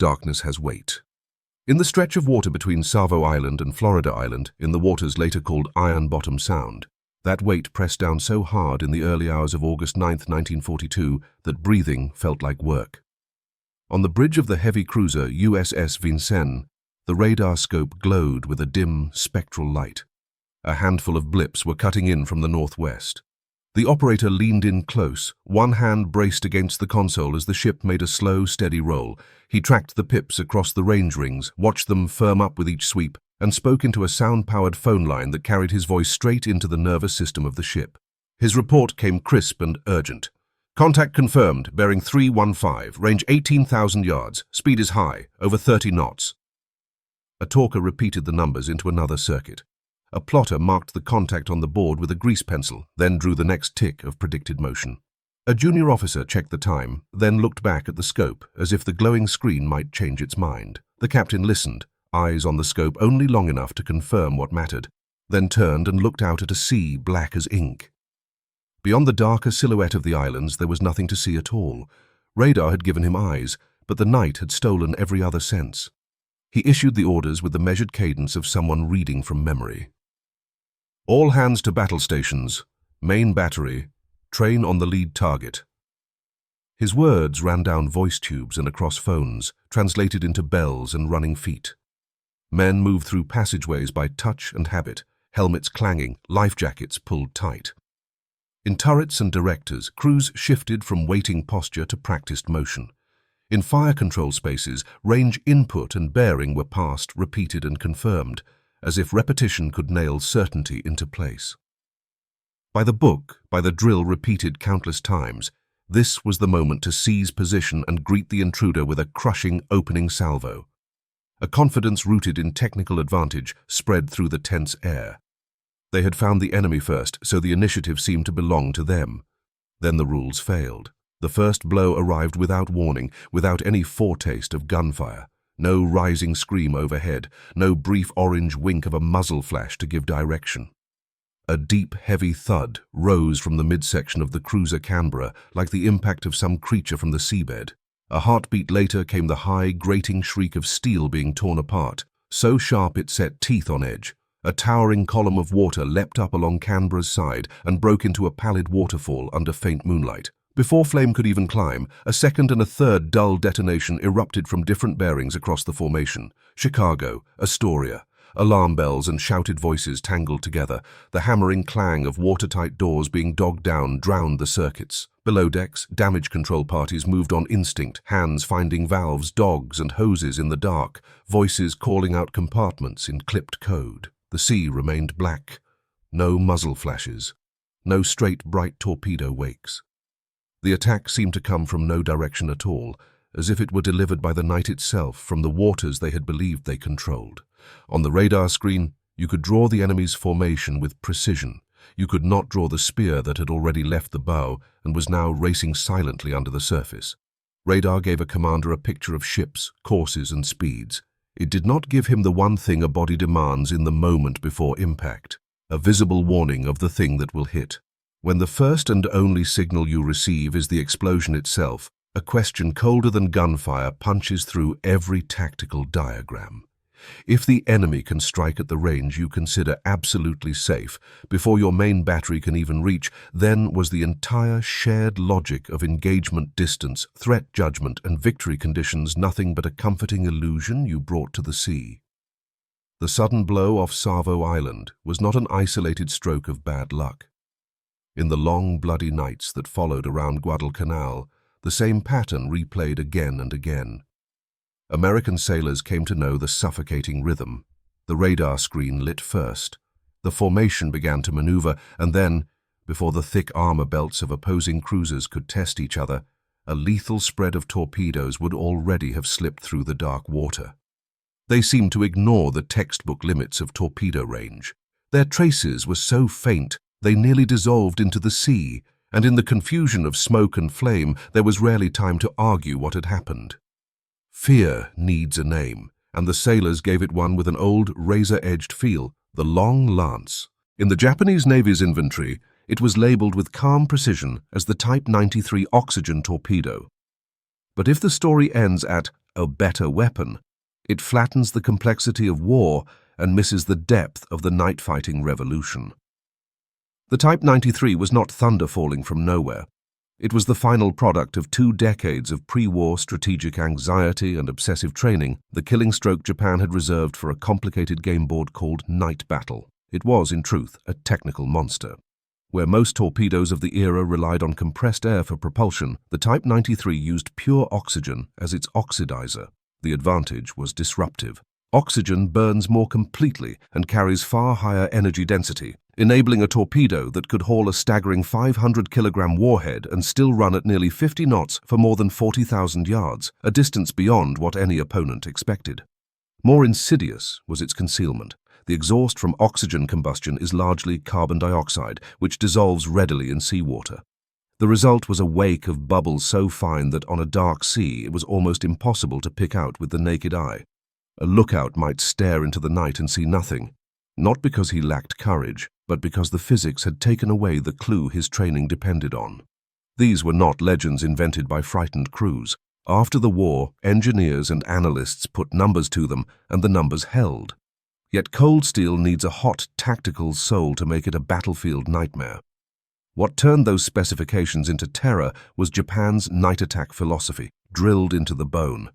darkness has weight. In the stretch of water between Savo Island and Florida Island, in the waters later called Ironbottom Sound, that weight pressed down so hard in the early hours of August 9, 1942, that breathing felt like work. On the bridge of the heavy cruiser USS Vincennes, the radar scope glowed with a dim, spectral light. A handful of blips were cutting in from the northwest. The operator leaned in close, one hand braced against the console as the ship made a slow, steady roll. He tracked the pips across the range rings, watched them firm up with each sweep, and spoke into a sound-powered phone line that carried his voice straight into the nervous system of the ship. His report came crisp and urgent. Contact confirmed, bearing 315, range 18,000 yards, speed is high, over 30 knots. A talker repeated the numbers into another circuit. A plotter marked the contact on the board with a grease pencil, then drew the next tick of predicted motion. A junior officer checked the time, then looked back at the scope, as if the glowing screen might change its mind. The captain listened, eyes on the scope only long enough to confirm what mattered, then turned and looked out at a sea black as ink. Beyond the darker silhouette of the islands, there was nothing to see at all. Radar had given him eyes, but the night had stolen every other sense. He issued the orders with the measured cadence of someone reading from memory. All hands to battle stations. Main battery. Train on the lead target. His words ran down voice tubes and across phones, translated into bells and running feet. Men moved through passageways by touch and habit, helmets clanging, life jackets pulled tight. In turrets and directors, crews shifted from waiting posture to practiced motion. In fire control spaces, range input and bearing were passed, repeated and confirmed, as if repetition could nail certainty into place. By the book, by the drill repeated countless times, this was the moment to seize position and greet the intruder with a crushing opening salvo. A confidence rooted in technical advantage spread through the tense air. They had found the enemy first, so the initiative seemed to belong to them. Then the rules failed. The first blow arrived without warning, without any foretaste of gunfire. No rising scream overhead, no brief orange wink of a muzzle flash to give direction. A deep, heavy thud rose from the midsection of the cruiser Canberra like the impact of some creature from the seabed. A heartbeat later came the high, grating shriek of steel being torn apart, so sharp it set teeth on edge. A towering column of water leapt up along Canberra's side and broke into a pallid waterfall under faint moonlight. Before flame could even climb, a second and a third dull detonation erupted from different bearings across the formation. Chicago, Astoria. Alarm bells and shouted voices tangled together. The hammering clang of watertight doors being dogged down drowned the circuits. Below decks, damage control parties moved on instinct, hands finding valves, dogs and hoses in the dark, voices calling out compartments in clipped code. The sea remained black. No muzzle flashes. No straight, bright torpedo wakes. The attack seemed to come from no direction at all, as if it were delivered by the night itself from the waters they had believed they controlled. On the radar screen, you could draw the enemy's formation with precision. You could not draw the spear that had already left the bow and was now racing silently under the surface. Radar gave a commander a picture of ships, courses, and speeds. It did not give him the one thing a body demands in the moment before impact, a visible warning of the thing that will hit. When the first and only signal you receive is the explosion itself, a question colder than gunfire punches through every tactical diagram. If the enemy can strike at the range you consider absolutely safe, before your main battery can even reach, then was the entire shared logic of engagement distance, threat judgment, and victory conditions nothing but a comforting illusion you brought to the sea. The sudden blow off Savo Island was not an isolated stroke of bad luck. In the long, bloody nights that followed around Guadalcanal, the same pattern replayed again and again. American sailors came to know the suffocating rhythm. The radar screen lit first. The formation began to maneuver, and then, before the thick armor belts of opposing cruisers could test each other, a lethal spread of torpedoes would already have slipped through the dark water. They seemed to ignore the textbook limits of torpedo range. Their traces were so faint they nearly dissolved into the sea, and in the confusion of smoke and flame there was rarely time to argue what had happened. Fear needs a name, and the sailors gave it one with an old razor-edged feel, the long lance. In the Japanese Navy's inventory, it was labeled with calm precision as the Type 93 oxygen torpedo. But if the story ends at a better weapon. It flattens the complexity of war and misses the depth of the night-fighting revolution. The Type 93 was not thunder falling from nowhere. It was the final product of 2 decades of pre-war strategic anxiety and obsessive training, the killing stroke Japan had reserved for a complicated game board called Night Battle. It was, in truth, a technical monster. Where most torpedoes of the era relied on compressed air for propulsion, the Type 93 used pure oxygen as its oxidizer. The advantage was disruptive. Oxygen burns more completely and carries far higher energy density, enabling a torpedo that could haul a staggering 500-kilogram warhead and still run at nearly 50 knots for more than 40,000 yards, a distance beyond what any opponent expected. More insidious was its concealment. The exhaust from oxygen combustion is largely carbon dioxide, which dissolves readily in seawater. The result was a wake of bubbles so fine that on a dark sea it was almost impossible to pick out with the naked eye. A lookout might stare into the night and see nothing, not because he lacked courage, but because the physics had taken away the clue his training depended on. These were not legends invented by frightened crews. After the war, engineers and analysts put numbers to them, and the numbers held. Yet cold steel needs a hot, tactical soul to make it a battlefield nightmare. What turned those specifications into terror was Japan's night attack philosophy, drilled into the bone.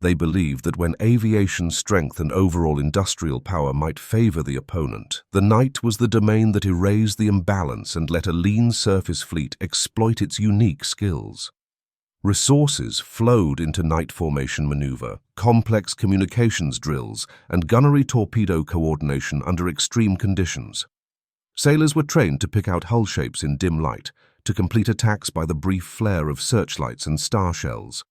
They believed that when aviation strength and overall industrial power might favor the opponent, the night was the domain that erased the imbalance and let a lean surface fleet exploit its unique skills. Resources flowed into night formation maneuver, complex communications drills, and gunnery torpedo coordination under extreme conditions. Sailors were trained to pick out hull shapes in dim light, to complete attacks by the brief flare of searchlights and star shells.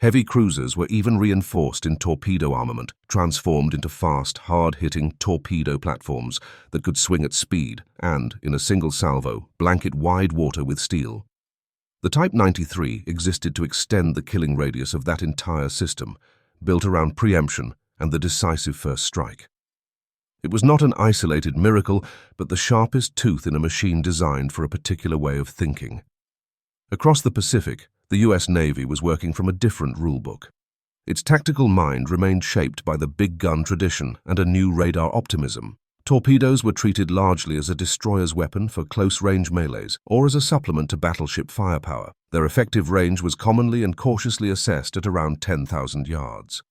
Heavy cruisers were even reinforced in torpedo armament, transformed into fast, hard-hitting torpedo platforms that could swing at speed and, in a single salvo, blanket wide water with steel. The Type 93 existed to extend the killing radius of that entire system, built around preemption and the decisive first strike. It was not an isolated miracle, but the sharpest tooth in a machine designed for a particular way of thinking. Across the Pacific, the U.S. Navy was working from a different rulebook. Its tactical mind remained shaped by the big gun tradition and a new radar optimism. Torpedoes were treated largely as a destroyer's weapon for close-range melees or as a supplement to battleship firepower. Their effective range was commonly and cautiously assessed at around 10,000 yards.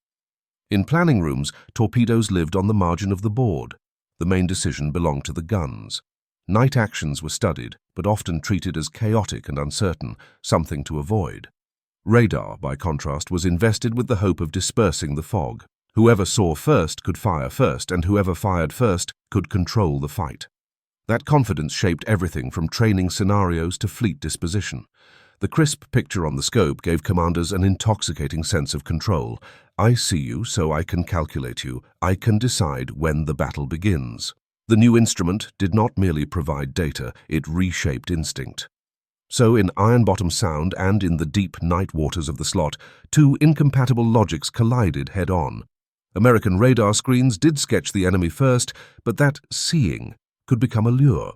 In planning rooms, torpedoes lived on the margin of the board. The main decision belonged to the guns. Night actions were studied, but often treated as chaotic and uncertain, something to avoid. Radar, by contrast, was invested with the hope of dispersing the fog. Whoever saw first could fire first, and whoever fired first could control the fight. That confidence shaped everything from training scenarios to fleet disposition. The crisp picture on the scope gave commanders an intoxicating sense of control. I see you, so I can calculate you. I can decide when the battle begins. The new instrument did not merely provide data, it reshaped instinct. So in Ironbottom Sound and in the deep night waters of the slot, 2 incompatible logics collided head-on. American radar screens did sketch the enemy first, but that seeing could become a lure.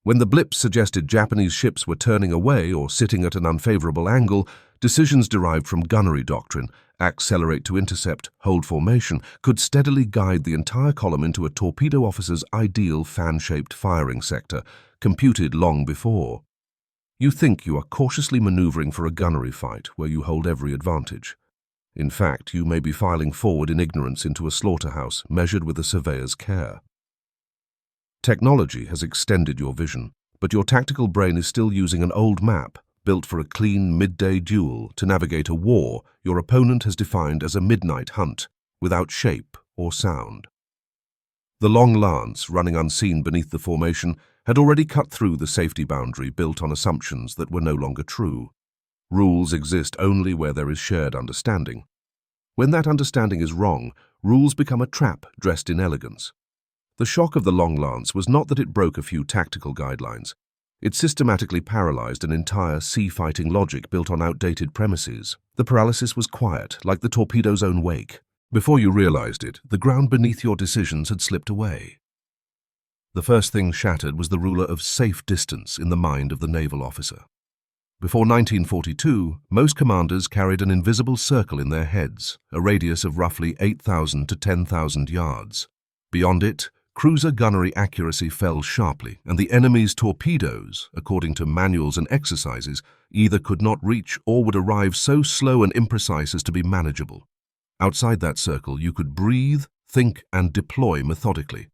When the blips suggested Japanese ships were turning away or sitting at an unfavorable angle, decisions derived from gunnery doctrine, accelerate to intercept, hold formation, could steadily guide the entire column into a torpedo officer's ideal fan-shaped firing sector, computed long before. You think you are cautiously maneuvering for a gunnery fight where you hold every advantage. In fact, you may be filing forward in ignorance into a slaughterhouse measured with a surveyor's care. Technology has extended your vision, but your tactical brain is still using an old map built for a clean midday duel to navigate a war your opponent has defined as a midnight hunt, without shape or sound. The long lance, running unseen beneath the formation, had already cut through the safety boundary built on assumptions that were no longer true. Rules exist only where there is shared understanding. When that understanding is wrong, rules become a trap dressed in elegance. The shock of the long lance was not that it broke a few tactical guidelines. It systematically paralyzed an entire sea-fighting logic built on outdated premises. The paralysis was quiet, like the torpedo's own wake. Before you realized it, the ground beneath your decisions had slipped away. The first thing shattered was the ruler of safe distance in the mind of the naval officer. Before 1942, most commanders carried an invisible circle in their heads, a radius of roughly 8,000 to 10,000 yards. Beyond it, cruiser gunnery accuracy fell sharply, and the enemy's torpedoes, according to manuals and exercises, either could not reach or would arrive so slow and imprecise as to be manageable. Outside that circle, you could breathe, think, and deploy methodically.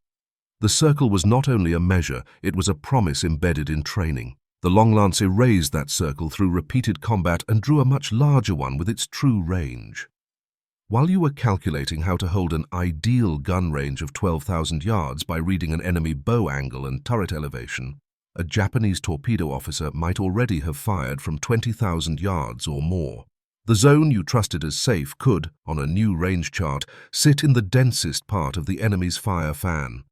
The circle was not only a measure, it was a promise embedded in training. The long lance erased that circle through repeated combat and drew a much larger one with its true range. While you were calculating how to hold an ideal gun range of 12,000 yards by reading an enemy bow angle and turret elevation, a Japanese torpedo officer might already have fired from 20,000 yards or more. The zone you trusted as safe could, on a new range chart, sit in the densest part of the enemy's fire fan.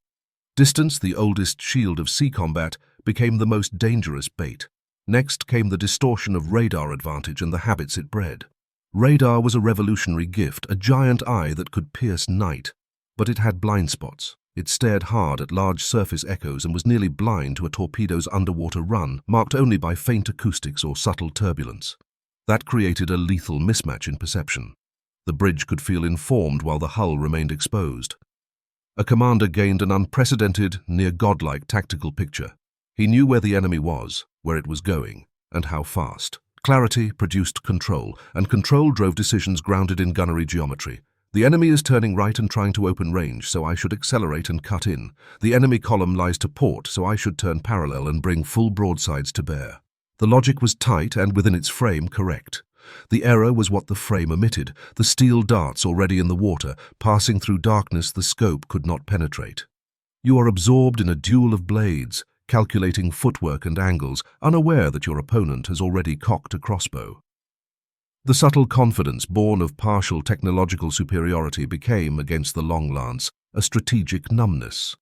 Distance, the oldest shield of sea combat, became the most dangerous bait. Next came the distortion of radar advantage and the habits it bred. Radar was a revolutionary gift, a giant eye that could pierce night. But it had blind spots. It stared hard at large surface echoes and was nearly blind to a torpedo's underwater run, marked only by faint acoustics or subtle turbulence. That created a lethal mismatch in perception. The bridge could feel informed while the hull remained exposed. A commander gained an unprecedented, near godlike tactical picture. He knew where the enemy was, where it was going, and how fast. Clarity produced control, and control drove decisions grounded in gunnery geometry. The enemy is turning right and trying to open range, so I should accelerate and cut in. The enemy column lies to port, so I should turn parallel and bring full broadsides to bear. The logic was tight and within its frame correct. The error was what the frame omitted, the steel darts already in the water, passing through darkness the scope could not penetrate. You are absorbed in a duel of blades, calculating footwork and angles, unaware that your opponent has already cocked a crossbow. The subtle confidence born of partial technological superiority became, against the long lance, a strategic numbness.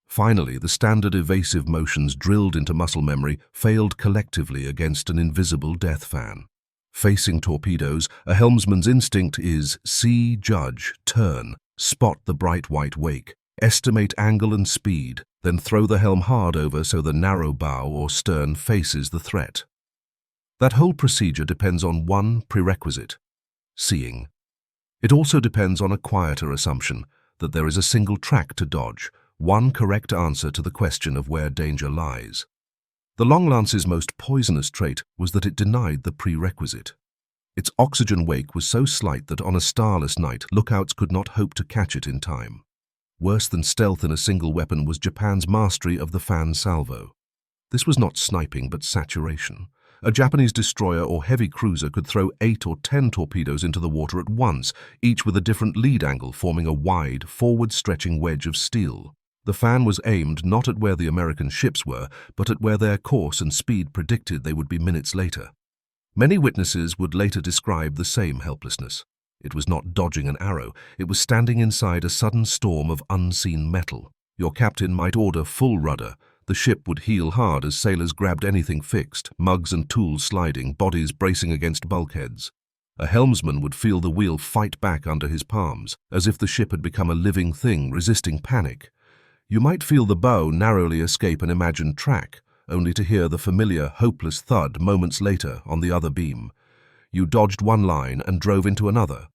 Finally, the standard evasive motions drilled into muscle memory failed collectively against an invisible death fan. Facing torpedoes, a helmsman's instinct is see, judge, turn, spot the bright white wake, estimate angle and speed, then throw the helm hard over so the narrow bow or stern faces the threat. That whole procedure depends on one prerequisite: seeing. It also depends on a quieter assumption, that there is a single track to dodge, one correct answer to the question of where danger lies. The long lance's most poisonous trait was that it denied the prerequisite. Its oxygen wake was so slight that on a starless night, lookouts could not hope to catch it in time. Worse than stealth in a single weapon was Japan's mastery of the fan salvo. This was not sniping but saturation. A Japanese destroyer or heavy cruiser could throw 8 or 10 torpedoes into the water at once, each with a different lead angle forming a wide, forward-stretching wedge of steel. The fan was aimed not at where the American ships were, but at where their course and speed predicted they would be minutes later. Many witnesses would later describe the same helplessness. It was not dodging an arrow, it was standing inside a sudden storm of unseen metal. Your captain might order full rudder. The ship would heel hard as sailors grabbed anything fixed, mugs and tools sliding, bodies bracing against bulkheads. A helmsman would feel the wheel fight back under his palms, as if the ship had become a living thing resisting panic. You might feel the bow narrowly escape an imagined track, only to hear the familiar, hopeless thud moments later on the other beam. You dodged one line and drove into another.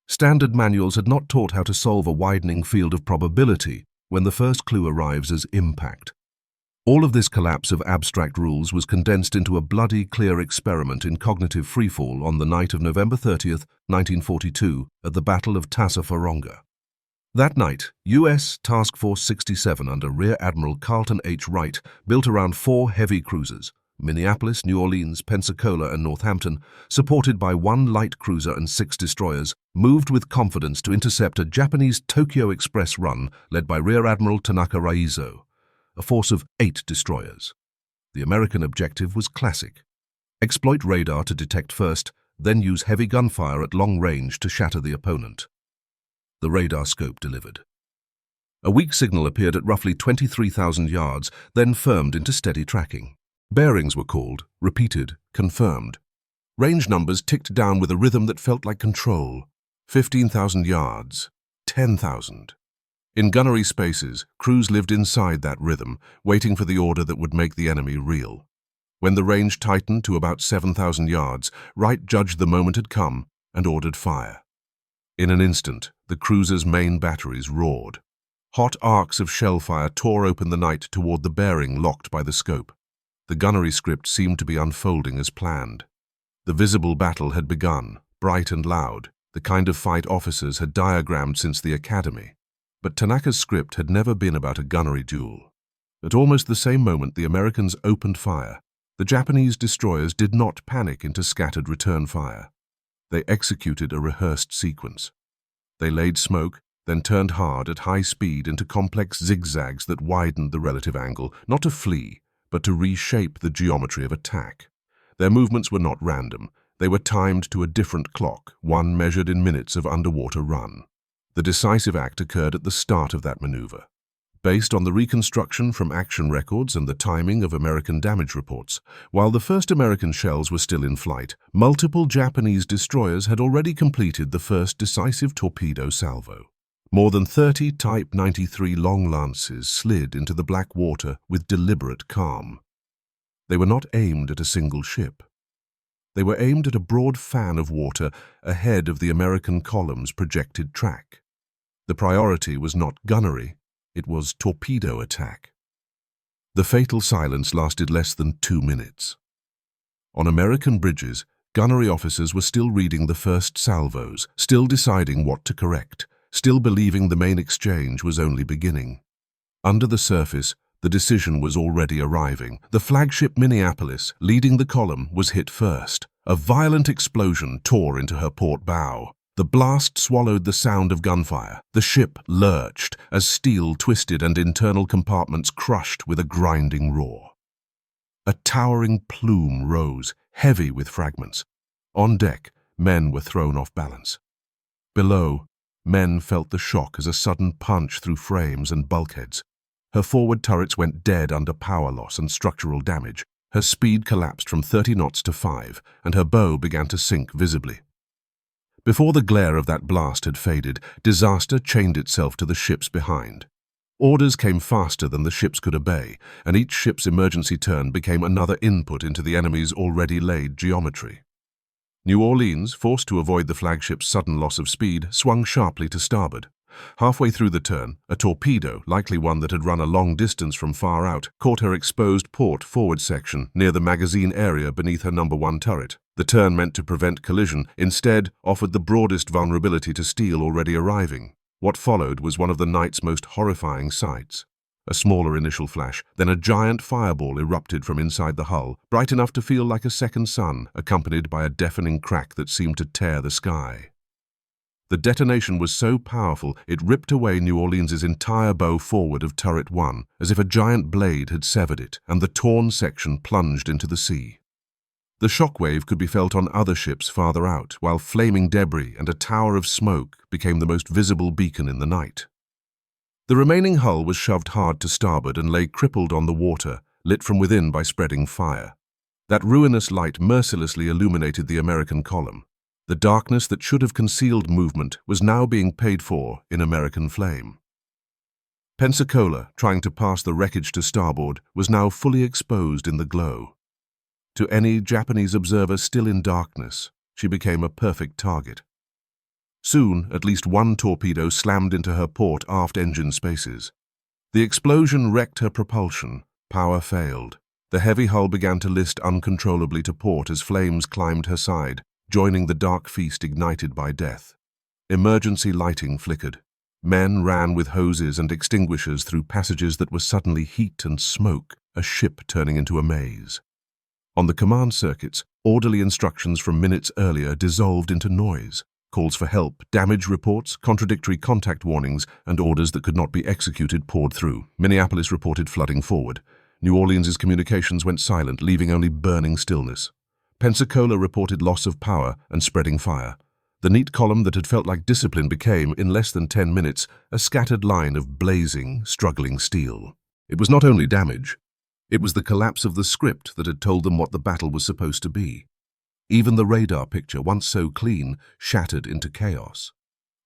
Standard manuals had not taught how to solve a widening field of probability when the first clue arrives as impact. All of this collapse of abstract rules was condensed into a bloody clear experiment in cognitive freefall on the night of November 30th, 1942, at the Battle of Tassafaronga. That night, U.S. Task Force 67 under Rear Admiral Carlton H. Wright built around 4 heavy cruisers, Minneapolis, New Orleans, Pensacola, and Northampton, supported by 1 light cruiser and 6 destroyers, moved with confidence to intercept a Japanese Tokyo Express run led by Rear Admiral Tanaka Raizo, a force of 8 destroyers. The American objective was classic: exploit radar to detect first, then use heavy gunfire at long range to shatter the opponent. The radar scope delivered. A weak signal appeared at roughly 23,000 yards, then firmed into steady tracking. Bearings were called, repeated, confirmed. Range numbers ticked down with a rhythm that felt like control. 15,000 yards, 10,000. In gunnery spaces, crews lived inside that rhythm, waiting for the order that would make the enemy reel. When the range tightened to about 7,000 yards, Wright judged the moment had come and ordered fire. In an instant, the cruiser's main batteries roared. Hot arcs of shellfire tore open the night toward the bearing locked by the scope. The gunnery script seemed to be unfolding as planned. The visible battle had begun, bright and loud, the kind of fight officers had diagrammed since the academy. But Tanaka's script had never been about a gunnery duel. At almost the same moment the Americans opened fire, the Japanese destroyers did not panic into scattered return fire. They executed a rehearsed sequence. They laid smoke, then turned hard at high speed into complex zigzags that widened the relative angle, not to flee, but to reshape the geometry of attack. Their movements were not random. They were timed to a different clock, one measured in minutes of underwater run. The decisive act occurred at the start of that maneuver. Based on the reconstruction from action records and the timing of American damage reports, while the first American shells were still in flight, multiple Japanese destroyers had already completed the first decisive torpedo salvo. More than 30 Type 93 long lances slid into the black water with deliberate calm. They were not aimed at a single ship. They were aimed at a broad fan of water ahead of the American column's projected track. The priority was not gunnery, it was torpedo attack. The fatal silence lasted less than 2 minutes. On American bridges, gunnery officers were still reading the first salvos, still deciding what to correct, still believing the main exchange was only beginning. Under the surface, the decision was already arriving. The flagship Minneapolis, leading the column, was hit first. A violent explosion tore into her port bow. The blast swallowed the sound of gunfire. The ship lurched as steel twisted and internal compartments crushed with a grinding roar. A towering plume rose, heavy with fragments. On deck, men were thrown off balance. Below, men felt the shock as a sudden punch through frames and bulkheads. Her forward turrets went dead under power loss and structural damage. Her speed collapsed from 30 knots to 5, and her bow began to sink visibly. Before the glare of that blast had faded, disaster chained itself to the ships behind. Orders came faster than the ships could obey, and each ship's emergency turn became another input into the enemy's already laid geometry. New Orleans, forced to avoid the flagship's sudden loss of speed, swung sharply to starboard. Halfway through the turn, a torpedo, likely one that had run a long distance from far out, caught her exposed port forward section near the magazine area beneath her number 1 turret. The turn meant to prevent collision, instead offered the broadest vulnerability to steel already arriving. What followed was one of the night's most horrifying sights. A smaller initial flash, then a giant fireball erupted from inside the hull, bright enough to feel like a second sun, accompanied by a deafening crack that seemed to tear the sky. The detonation was so powerful it ripped away New Orleans's entire bow forward of turret 1, as if a giant blade had severed it, and the torn section plunged into the sea. The shockwave could be felt on other ships farther out, while flaming debris and a tower of smoke became the most visible beacon in the night. The remaining hull was shoved hard to starboard and lay crippled on the water, lit from within by spreading fire. That ruinous light mercilessly illuminated the American column. The darkness that should have concealed movement was now being paid for in American flame. Pensacola, trying to pass the wreckage to starboard, was now fully exposed in the glow. To any Japanese observer still in darkness, she became a perfect target. Soon, at least one torpedo slammed into her port aft engine spaces. The explosion wrecked her propulsion. Power failed. The heavy hull began to list uncontrollably to port as flames climbed her side, joining the dark feast ignited by death. Emergency lighting flickered. Men ran with hoses and extinguishers through passages that were suddenly heat and smoke, a ship turning into a maze. On the command circuits, orderly instructions from minutes earlier dissolved into noise. Calls for help, damage reports, contradictory contact warnings, and orders that could not be executed poured through. Minneapolis reported flooding forward. New Orleans's communications went silent, leaving only burning stillness. Pensacola reported loss of power and spreading fire. The neat column that had felt like discipline became, in less than 10 minutes, a scattered line of blazing, struggling steel. It was not only damage. It was the collapse of the script that had told them what the battle was supposed to be. Even the radar picture, once so clean, shattered into chaos.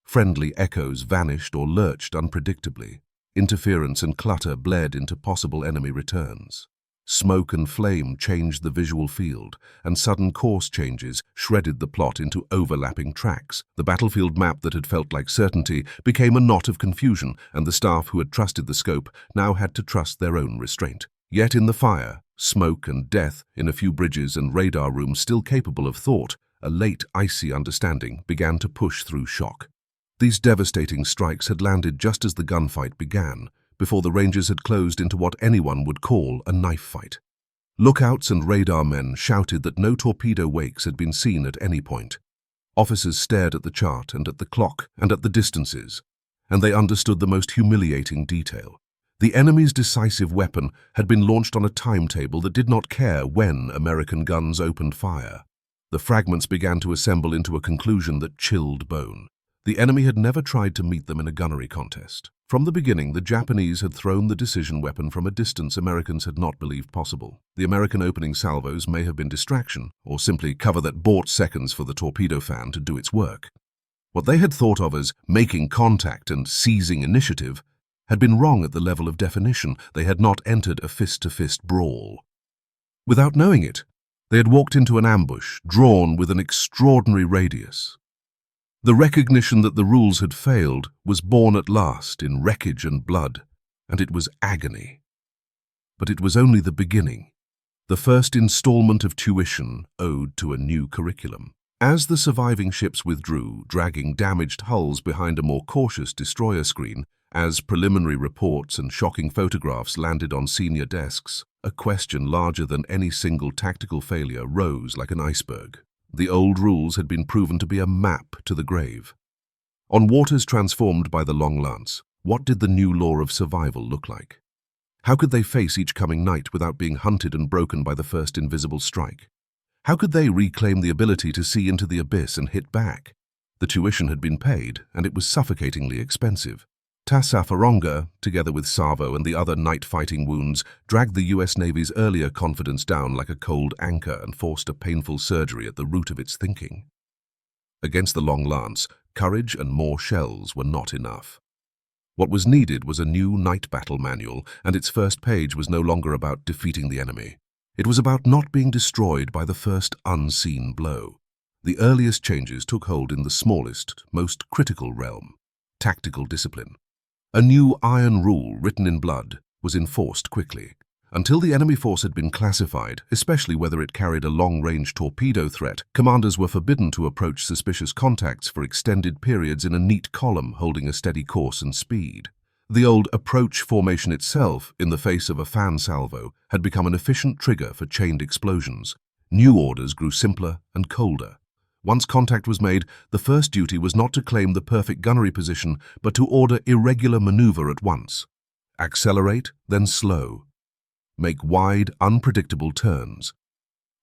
Friendly echoes vanished or lurched unpredictably. Interference and clutter bled into possible enemy returns. Smoke and flame changed the visual field, and sudden course changes shredded the plot into overlapping tracks. The battlefield map that had felt like certainty became a knot of confusion, and the staff who had trusted the scope now had to trust their own restraint. Yet in the fire, smoke and death, in a few bridges and radar rooms still capable of thought, a late icy understanding began to push through shock. These devastating strikes had landed just as the gunfight began, before the Rangers had closed into what anyone would call a knife fight. Lookouts and radar men shouted that no torpedo wakes had been seen at any point. Officers stared at the chart and at the clock and at the distances, and they understood the most humiliating detail. The enemy's decisive weapon had been launched on a timetable that did not care when American guns opened fire. The fragments began to assemble into a conclusion that chilled bone. The enemy had never tried to meet them in a gunnery contest. From the beginning, the Japanese had thrown the decision weapon from a distance Americans had not believed possible. The American opening salvos may have been distraction, or simply cover that bought seconds for the torpedo fan to do its work. What they had thought of as making contact and seizing initiative had been wrong at the level of definition. They had not entered a fist-to-fist brawl. Without knowing it, they had walked into an ambush, drawn with an extraordinary radius. The recognition that the rules had failed was born at last in wreckage and blood, and it was agony. But it was only the beginning, the first installment of tuition owed to a new curriculum. As the surviving ships withdrew, dragging damaged hulls behind a more cautious destroyer screen, as preliminary reports and shocking photographs landed on senior desks, a question larger than any single tactical failure rose like an iceberg. The old rules had been proven to be a map to the grave. On waters transformed by the long lance, what did the new law of survival look like? How could they face each coming night without being hunted and broken by the first invisible strike? How could they reclaim the ability to see into the abyss and hit back? The tuition had been paid, and it was suffocatingly expensive. Tassafaronga, together with Savo and the other night-fighting wounds, dragged the U.S. Navy's earlier confidence down like a cold anchor and forced a painful surgery at the root of its thinking. Against the long lance, courage and more shells were not enough. What was needed was a new night battle manual, and its first page was no longer about defeating the enemy. It was about not being destroyed by the first unseen blow. The earliest changes took hold in the smallest, most critical realm, tactical discipline. A new iron rule, written in blood, was enforced quickly. Until the enemy force had been classified, especially whether it carried a long-range torpedo threat, commanders were forbidden to approach suspicious contacts for extended periods in a neat column holding a steady course and speed. The old approach formation itself, in the face of a fan salvo, had become an efficient trigger for chained explosions. New orders grew simpler and colder. Once contact was made, the first duty was not to claim the perfect gunnery position, but to order irregular maneuver at once. Accelerate, then slow. Make wide, unpredictable turns.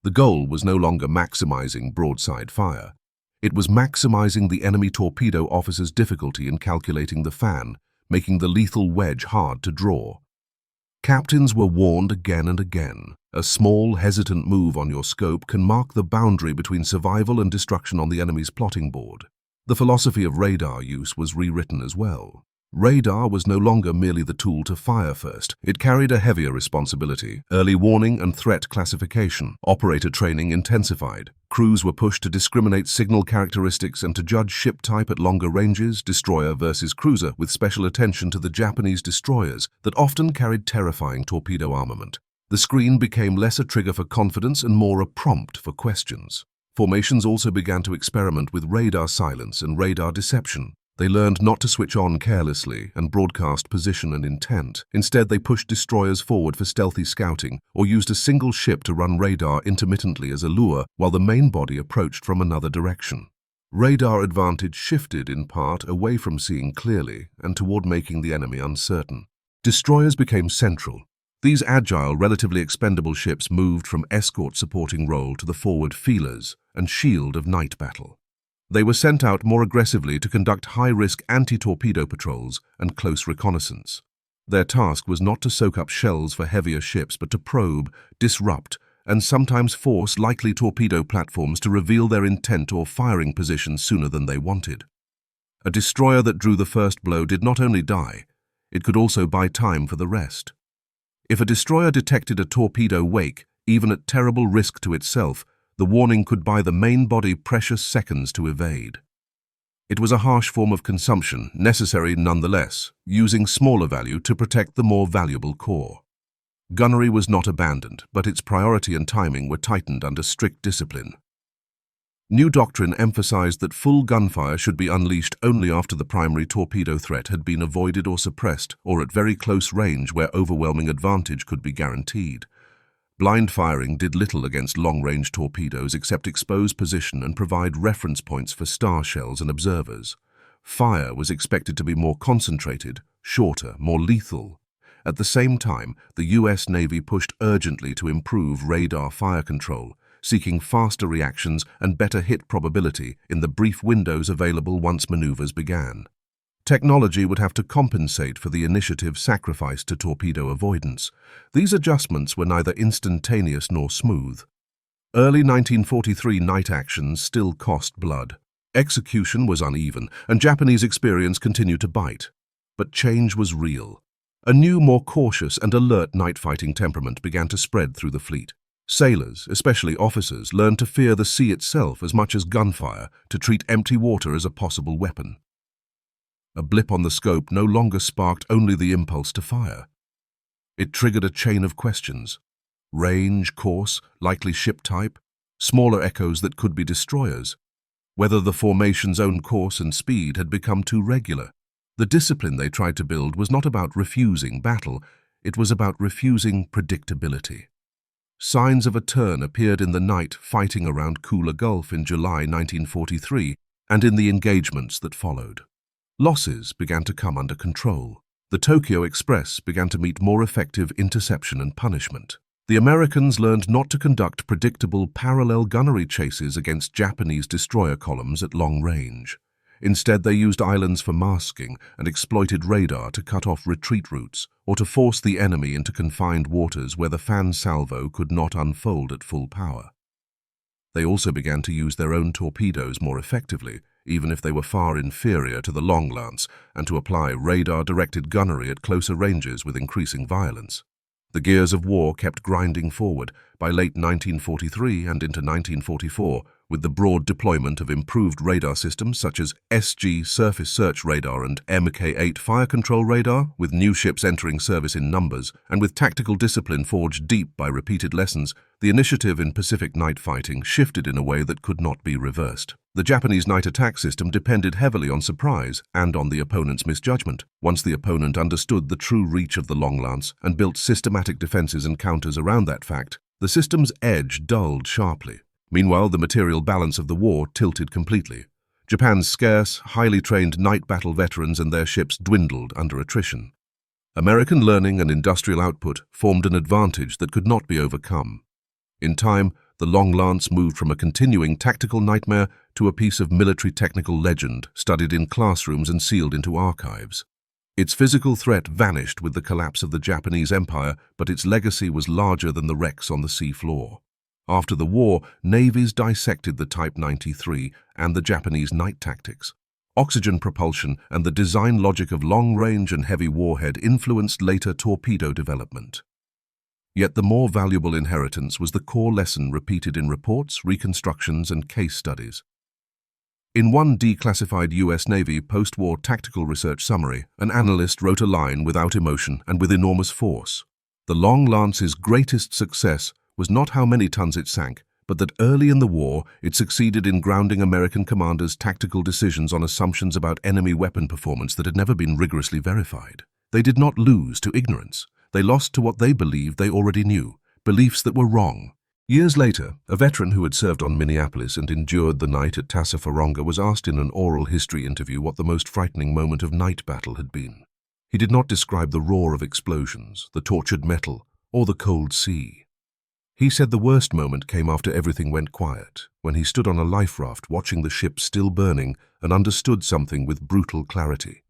The goal was no longer maximizing broadside fire. It was maximizing the enemy torpedo officer's difficulty in calculating the fan, making the lethal wedge hard to draw. Captains were warned again and again. A small, hesitant move on your scope can mark the boundary between survival and destruction on the enemy's plotting board. The philosophy of radar use was rewritten as well. Radar was no longer merely the tool to fire first. It carried a heavier responsibility. Early warning and threat classification. Operator training intensified. Crews were pushed to discriminate signal characteristics and to judge ship type at longer ranges, destroyer versus cruiser, with special attention to the Japanese destroyers that often carried terrifying torpedo armament. The screen became less a trigger for confidence and more a prompt for questions. Formations also began to experiment with radar silence and radar deception. They learned not to switch on carelessly and broadcast position and intent. Instead, they pushed destroyers forward for stealthy scouting or used a single ship to run radar intermittently as a lure while the main body approached from another direction. Radar advantage shifted in part away from seeing clearly and toward making the enemy uncertain. Destroyers became central. These agile, relatively expendable ships moved from escort supporting role to the forward feelers and shield of night battle. They were sent out more aggressively to conduct high-risk anti-torpedo patrols and close reconnaissance. Their task was not to soak up shells for heavier ships, but to probe, disrupt, and sometimes force likely torpedo platforms to reveal their intent or firing position sooner than they wanted. A destroyer that drew the first blow did not only die, it could also buy time for the rest. If a destroyer detected a torpedo wake, even at terrible risk to itself, the warning could buy the main body precious seconds to evade. It was a harsh form of consumption, necessary nonetheless, using smaller value to protect the more valuable core. Gunnery was not abandoned, but its priority and timing were tightened under strict discipline. New doctrine emphasized that full gunfire should be unleashed only after the primary torpedo threat had been avoided or suppressed, or at very close range where overwhelming advantage could be guaranteed. Blind firing did little against long-range torpedoes except expose position and provide reference points for star shells and observers. Fire was expected to be more concentrated, shorter, more lethal. At the same time, the U.S. Navy pushed urgently to improve radar fire control, seeking faster reactions and better hit probability in the brief windows available once maneuvers began. Technology would have to compensate for the initiative sacrificed to torpedo avoidance. These adjustments were neither instantaneous nor smooth. Early 1943 night actions still cost blood. Execution was uneven, and Japanese experience continued to bite. But change was real. A new, more cautious and alert night-fighting temperament began to spread through the fleet. Sailors, especially officers, learned to fear the sea itself as much as gunfire, to treat empty water as a possible weapon. A blip on the scope no longer sparked only the impulse to fire. It triggered a chain of questions. Range, course, likely ship type, smaller echoes that could be destroyers. Whether the formation's own course and speed had become too regular. The discipline they tried to build was not about refusing battle, it was about refusing predictability. Signs of a turn appeared in the night fighting around Kula Gulf in July 1943 and in the engagements that followed. Losses began to come under control. The Tokyo Express began to meet more effective interception and punishment. The Americans learned not to conduct predictable parallel gunnery chases against Japanese destroyer columns at long range. Instead, they used islands for masking and exploited radar to cut off retreat routes or to force the enemy into confined waters where the fan salvo could not unfold at full power. They also began to use their own torpedoes more effectively, even if they were far inferior to the long lance, and to apply radar-directed gunnery at closer ranges with increasing violence. The gears of war kept grinding forward by late 1943 and into 1944, with the broad deployment of improved radar systems such as SG surface search radar and Mk8 fire control radar, with new ships entering service in numbers, and with tactical discipline forged deep by repeated lessons, the initiative in Pacific night fighting shifted in a way that could not be reversed. The Japanese night attack system depended heavily on surprise and on the opponent's misjudgment. Once the opponent understood the true reach of the long lance and built systematic defenses and counters around that fact, the system's edge dulled sharply. Meanwhile, the material balance of the war tilted completely. Japan's scarce, highly trained night battle veterans and their ships dwindled under attrition. American learning and industrial output formed an advantage that could not be overcome. In time, the long lance moved from a continuing tactical nightmare to a piece of military technical legend studied in classrooms and sealed into archives. Its physical threat vanished with the collapse of the Japanese Empire, but its legacy was larger than the wrecks on the sea floor. After the war, navies dissected the Type 93 and the Japanese night tactics. Oxygen propulsion and the design logic of long-range and heavy warhead influenced later torpedo development. Yet the more valuable inheritance was the core lesson repeated in reports, reconstructions, and case studies. In one declassified U.S. Navy post-war tactical research summary, an analyst wrote a line without emotion and with enormous force. The Long Lance's greatest success was not how many tons it sank, but that early in the war it succeeded in grounding American commanders' tactical decisions on assumptions about enemy weapon performance that had never been rigorously verified. They did not lose to ignorance. They lost to what they believed they already knew, beliefs that were wrong. Years later, a veteran who had served on Minneapolis and endured the night at Tassafaronga was asked in an oral history interview what the most frightening moment of night battle had been. He did not describe the roar of explosions, the tortured metal, or the cold sea. He said the worst moment came after everything went quiet, when he stood on a life raft watching the ship still burning and understood something with brutal clarity.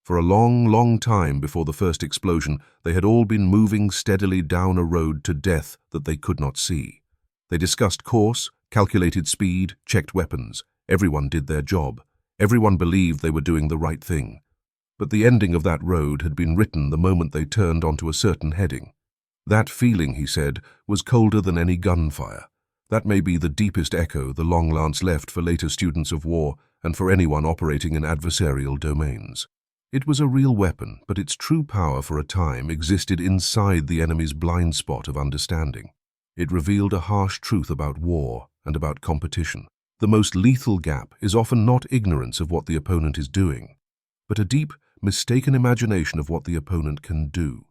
For a long, long time before the first explosion, they had all been moving steadily down a road to death that they could not see. They discussed course, calculated speed, checked weapons. Everyone did their job. Everyone believed they were doing the right thing. but the ending of that road had been written the moment they turned onto a certain heading. That feeling, he said, was colder than any gunfire. That may be the deepest echo the long lance left for later students of war and for anyone operating in adversarial domains. It was a real weapon, but its true power for a time existed inside the enemy's blind spot of understanding. It revealed a harsh truth about war and about competition. The most lethal gap is often not ignorance of what the opponent is doing, but a deep, mistaken imagination of what the opponent can do.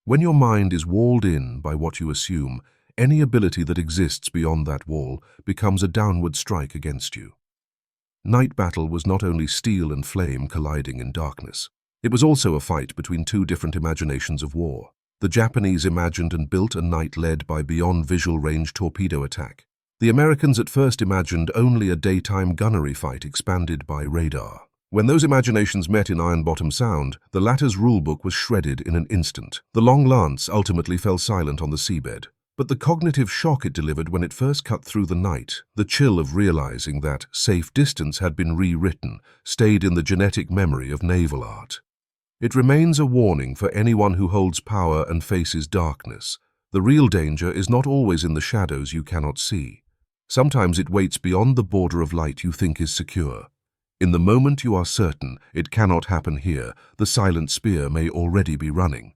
When your mind is walled in by what you assume, any ability that exists beyond that wall becomes a downward strike against you. Night battle was not only steel and flame colliding in darkness. It was also a fight between two different imaginations of war. The Japanese imagined and built a night led by beyond visual range torpedo attack. The Americans at first imagined only a daytime gunnery fight expanded by radar. When those imaginations met in Ironbottom Sound, the latter's rulebook was shredded in an instant. The long lance ultimately fell silent on the seabed. But the cognitive shock it delivered when it first cut through the night, the chill of realizing that safe distance had been rewritten, stayed in the genetic memory of naval art. It remains a warning for anyone who holds power and faces darkness. The real danger is not always in the shadows you cannot see. Sometimes it waits beyond the border of light you think is secure. In the moment you are certain it cannot happen here, the silent spear may already be running.